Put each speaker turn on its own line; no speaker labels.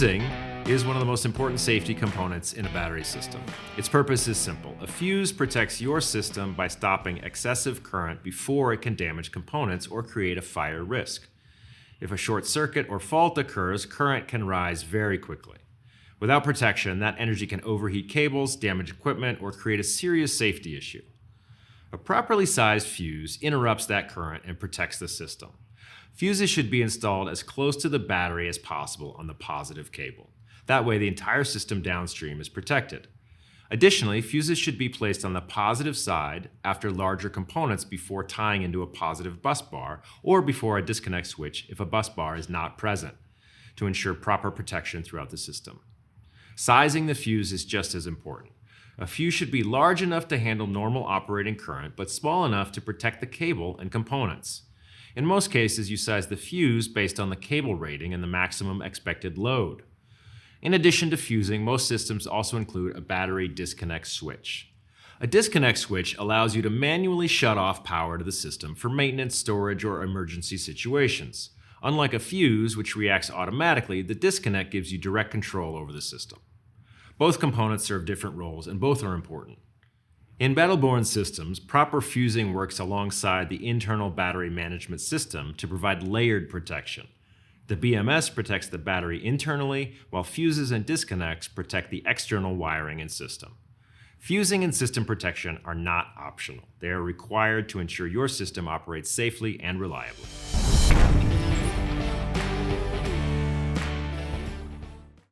Fusing is one of the most important safety components in a battery system. Its purpose is simple. A fuse protects your system by stopping excessive current before it can damage components or create a fire risk. If a short circuit or fault occurs, current can rise very quickly. Without protection, that energy can overheat cables, damage equipment, or create a serious safety issue. A properly sized fuse interrupts that current and protects the system. Fuses should be installed as close to the battery as possible on the positive cable. That way, the entire system downstream is protected. Additionally, fuses should be placed on the positive side after larger components before tying into a positive bus bar or before a disconnect switch if a bus bar is not present, to ensure proper protection throughout the system. Sizing the fuse is just as important. A fuse should be large enough to handle normal operating current, but small enough to protect the cable and components. In most cases, you size the fuse based on the cable rating and the maximum expected load. In addition to fusing, most systems also include a battery disconnect switch. A disconnect switch allows you to manually shut off power to the system for maintenance, storage, or emergency situations. Unlike a fuse, which reacts automatically, the disconnect gives you direct control over the system. Both components serve different roles, and both are important. In battle-born systems, proper fusing works alongside the internal battery management system to provide layered protection. The BMS protects the battery internally, while fuses and disconnects protect the external wiring and system. Fusing and system protection are not optional. They are required to ensure your system operates safely and reliably.